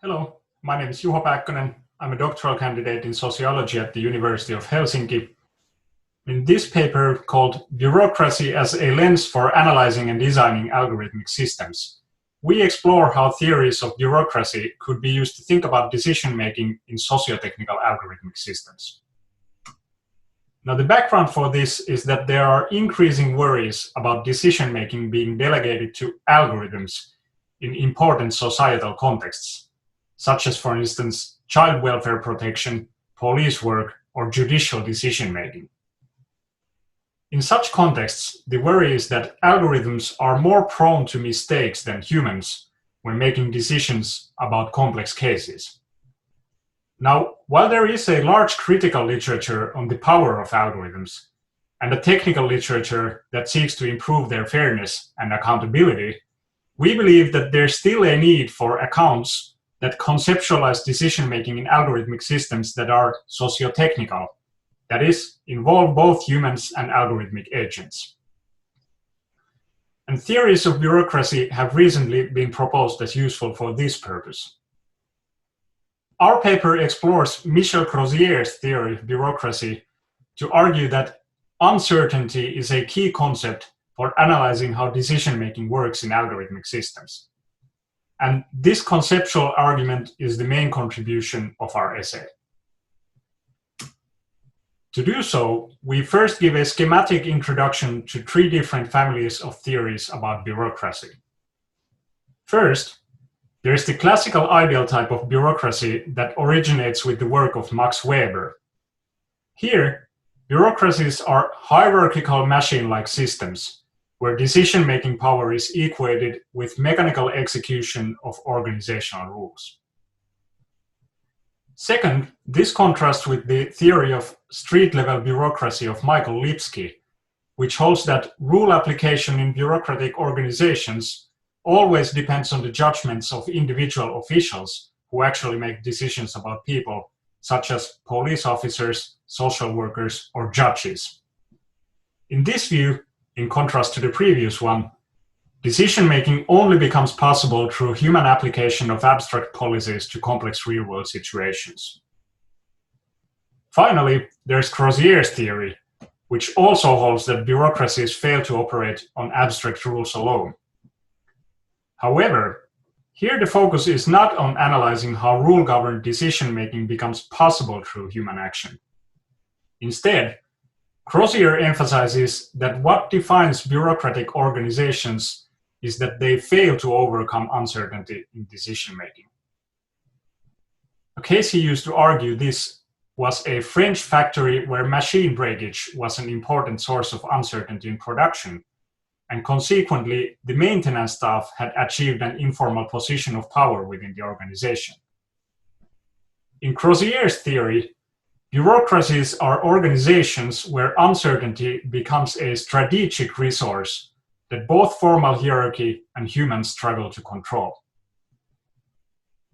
Hello, my name is Juho Pääkkönen. I'm a doctoral candidate in sociology at the University of Helsinki. In this paper called Bureaucracy as a Lens for Analyzing and Designing Algorithmic Systems, we explore how theories of bureaucracy could be used to think about decision-making in socio-technical algorithmic systems. Now, the background for this is that there are increasing worries about decision-making being delegated to algorithms in important societal contexts, such as, for instance, child welfare protection, police work, or judicial decision-making. In such contexts, the worry is that algorithms are more prone to mistakes than humans when making decisions about complex cases. Now, while there is a large critical literature on the power of algorithms, and a technical literature that seeks to improve their fairness and accountability, we believe that there's still a need for accounts that conceptualize decision-making in algorithmic systems that are socio-technical, that is, involve both humans and algorithmic agents. And theories of bureaucracy have recently been proposed as useful for this purpose. Our paper explores Michel Crozier's theory of bureaucracy to argue that uncertainty is a key concept for analyzing how decision-making works in algorithmic systems. And this conceptual argument is the main contribution of our essay. To do so, we first give a schematic introduction to three different families of theories about bureaucracy. First, there is the classical ideal type of bureaucracy that originates with the work of Max Weber. Here, bureaucracies are hierarchical machine-like systems where decision-making power is equated with mechanical execution of organizational rules. Second, this contrasts with the theory of street-level bureaucracy of Michael Lipsky, which holds that rule application in bureaucratic organizations always depends on the judgments of individual officials who actually make decisions about people, such as police officers, social workers, or judges. In this view, in contrast to the previous one, decision-making only becomes possible through human application of abstract policies to complex real-world situations. Finally, there's Crozier's theory, which also holds that bureaucracies fail to operate on abstract rules alone. However, here the focus is not on analyzing how rule-governed decision-making becomes possible through human action. Instead, Crozier emphasizes that what defines bureaucratic organizations is that they fail to overcome uncertainty in decision-making. A case he used to argue this was a French factory where machine breakage was an important source of uncertainty in production, and consequently, the maintenance staff had achieved an informal position of power within the organization. In Crozier's theory, bureaucracies are organizations where uncertainty becomes a strategic resource that both formal hierarchy and humans struggle to control.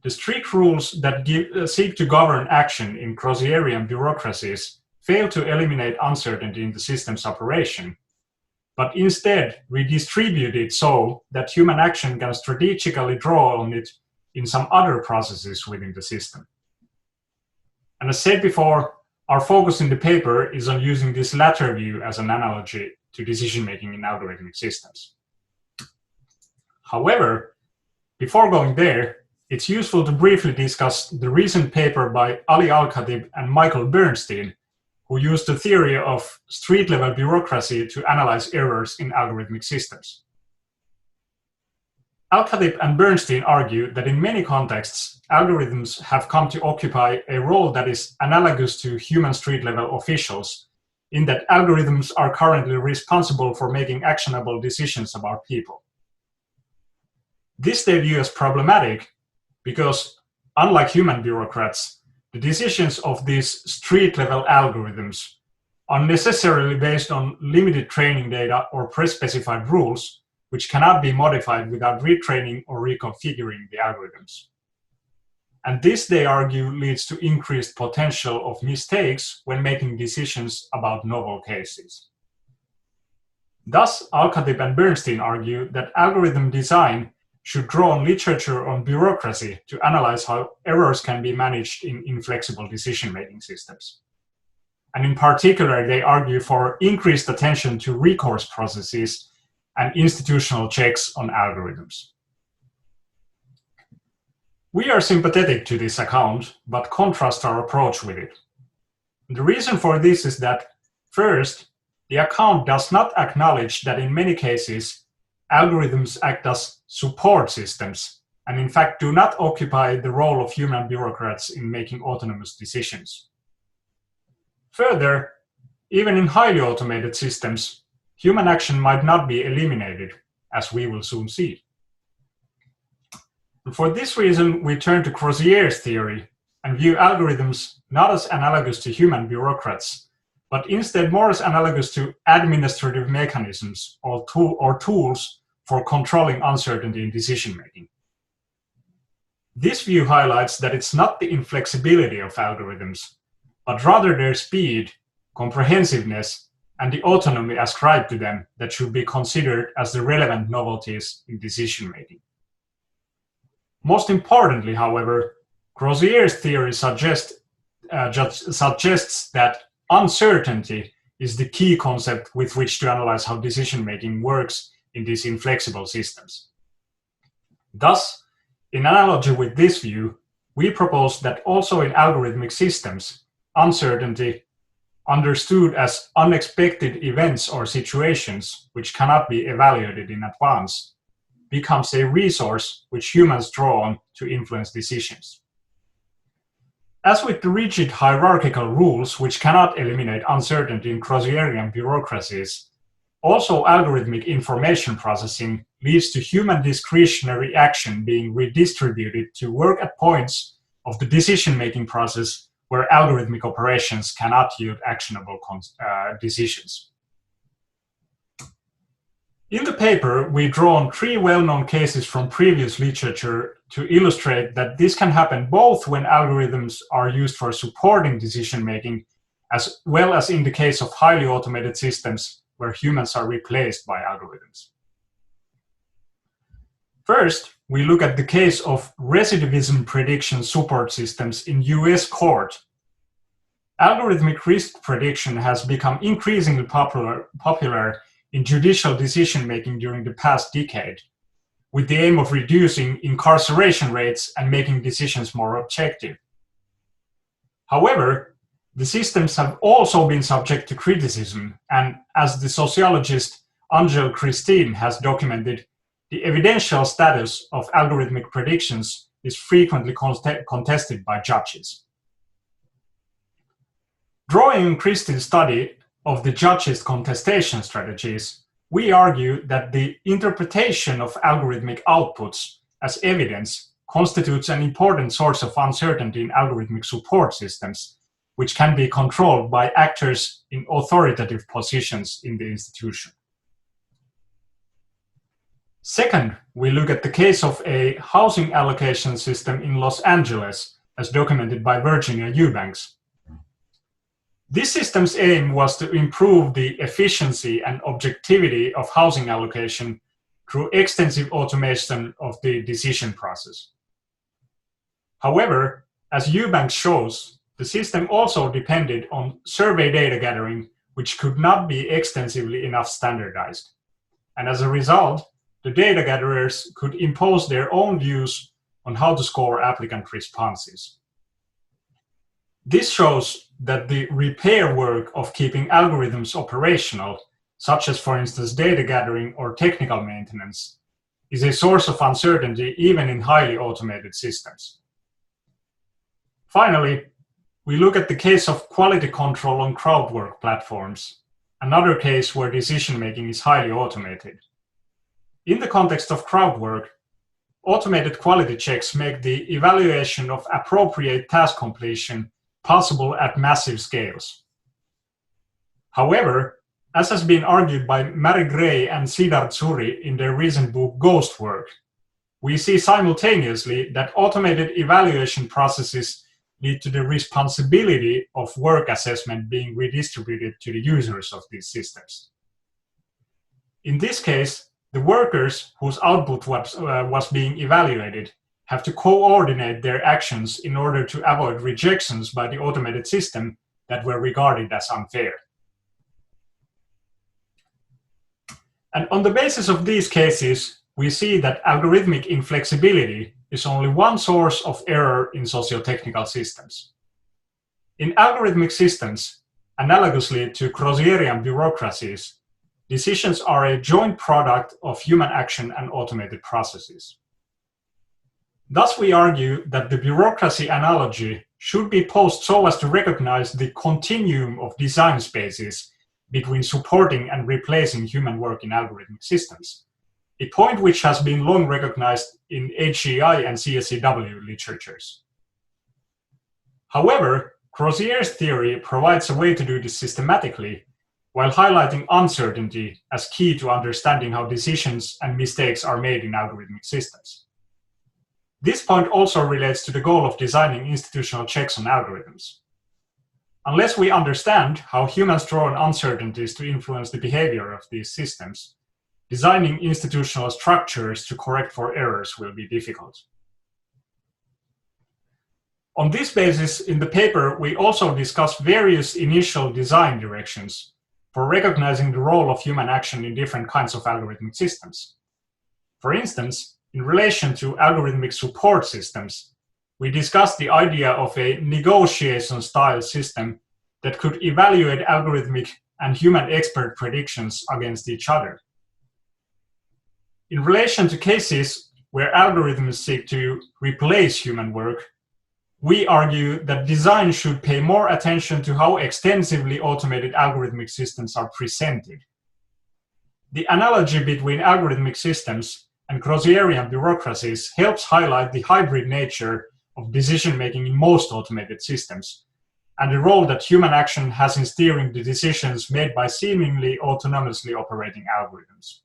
The strict rules that seek to govern action in Crozierian bureaucracies fail to eliminate uncertainty in the system's operation, but instead redistribute it so that human action can strategically draw on it in some other processes within the system. And as said before, our focus in the paper is on using this latter view as an analogy to decision-making in algorithmic systems. However, before going there, it's useful to briefly discuss the recent paper by Ali Alkhatib and Michel Bernstein, who used the theory of street-level bureaucracy to analyze errors in algorithmic systems. Alkhatib and Bernstein argue that in many contexts, algorithms have come to occupy a role that is analogous to human street-level officials, in that algorithms are currently responsible for making actionable decisions about people. This they view as problematic because, unlike human bureaucrats, the decisions of these street-level algorithms are necessarily based on limited training data or pre-specified rules, which cannot be modified without retraining or reconfiguring the algorithms. And this, they argue, leads to increased potential of mistakes when making decisions about novel cases. Thus, Alkhatib and Bernstein argue that algorithm design should draw on literature on bureaucracy to analyze how errors can be managed in inflexible decision-making systems. And in particular, they argue for increased attention to recourse processes and institutional checks on algorithms. We are sympathetic to this account, but contrast our approach with it. The reason for this is that, first, the account does not acknowledge that in many cases, algorithms act as support systems and in fact do not occupy the role of human bureaucrats in making autonomous decisions. Further, even in highly automated systems, human action might not be eliminated, as we will soon see. And for this reason, we turn to Crozier's theory and view algorithms not as analogous to human bureaucrats, but instead more as analogous to administrative mechanisms or tools for controlling uncertainty in decision-making. This view highlights that it's not the inflexibility of algorithms, but rather their speed, comprehensiveness, and the autonomy ascribed to them that should be considered as the relevant novelties in decision-making. Most importantly, however, Crozier's theory suggests that uncertainty is the key concept with which to analyze how decision-making works in these inflexible systems. Thus, in analogy with this view, we propose that also in algorithmic systems, uncertainty, understood as unexpected events or situations which cannot be evaluated in advance, becomes a resource which humans draw on to influence decisions. As with the rigid hierarchical rules which cannot eliminate uncertainty in Crozierian bureaucracies, also algorithmic information processing leads to human discretionary action being redistributed to work at points of the decision-making process where algorithmic operations cannot yield actionable decisions. In the paper, we draw on 3 well-known cases from previous literature to illustrate that this can happen both when algorithms are used for supporting decision-making, as well as in the case of highly automated systems where humans are replaced by algorithms. First, we look at the case of recidivism prediction support systems in US court. Algorithmic risk prediction has become increasingly popular in judicial decision-making during the past decade, with the aim of reducing incarceration rates and making decisions more objective. However, the systems have also been subject to criticism, and as the sociologist Angel Christine has documented, the evidential status of algorithmic predictions is frequently contested by judges. Drawing on Christine's study of the judges' contestation strategies, we argue that the interpretation of algorithmic outputs as evidence constitutes an important source of uncertainty in algorithmic support systems, which can be controlled by actors in authoritative positions in the institution. Second, we look at the case of a housing allocation system in Los Angeles, as documented by Virginia Eubanks. This system's aim was to improve the efficiency and objectivity of housing allocation through extensive automation of the decision process. However, as Eubanks shows, the system also depended on survey data gathering, which could not be extensively enough standardized. And as a result, the data gatherers could impose their own views on how to score applicant responses. This shows that the repair work of keeping algorithms operational, such as for instance data gathering or technical maintenance, is a source of uncertainty even in highly automated systems. Finally, we look at the case of quality control on crowd work platforms, another case where decision-making is highly automated. In the context of crowd work, automated quality checks make the evaluation of appropriate task completion possible at massive scales. However, as has been argued by Mary Gray and Siddharth Suri in their recent book Ghost Work, we see simultaneously that automated evaluation processes lead to the responsibility of work assessment being redistributed to the users of these systems. In this case, the workers whose output was being evaluated have to coordinate their actions in order to avoid rejections by the automated system that were regarded as unfair. And on the basis of these cases, we see that algorithmic inflexibility is only one source of error in socio-technical systems. In algorithmic systems, analogously to Crozierian bureaucracies, decisions are a joint product of human action and automated processes. Thus, we argue that the bureaucracy analogy should be posed so as to recognize the continuum of design spaces between supporting and replacing human work in algorithmic systems, a point which has been long recognized in HEI and CSCW literatures. However, Crozier's theory provides a way to do this systematically, while highlighting uncertainty as key to understanding how decisions and mistakes are made in algorithmic systems. This point also relates to the goal of designing institutional checks on algorithms. Unless we understand how humans draw on uncertainties to influence the behavior of these systems, designing institutional structures to correct for errors will be difficult. On this basis, in the paper, we also discuss various initial design directions for recognizing the role of human action in different kinds of algorithmic systems. For instance, in relation to algorithmic support systems, we discussed the idea of a negotiation-style system that could evaluate algorithmic and human expert predictions against each other. In relation to cases where algorithms seek to replace human work, we argue that design should pay more attention to how extensively automated algorithmic systems are presented. The analogy between algorithmic systems and Crozierian bureaucracies helps highlight the hybrid nature of decision-making in most automated systems, and the role that human action has in steering the decisions made by seemingly autonomously operating algorithms.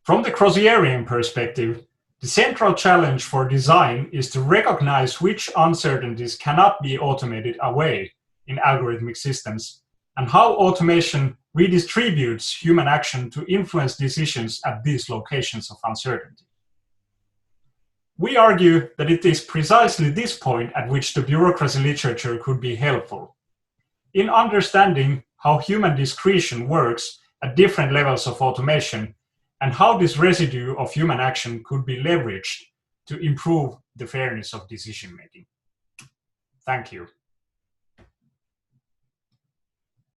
From the Crozierian perspective, the central challenge for design is to recognize which uncertainties cannot be automated away in algorithmic systems, and how automation redistributes human action to influence decisions at these locations of uncertainty. We argue that it is precisely this point at which the bureaucracy literature could be helpful. In understanding how human discretion works at different levels of automation, and how this residue of human action could be leveraged to improve the fairness of decision-making. Thank you.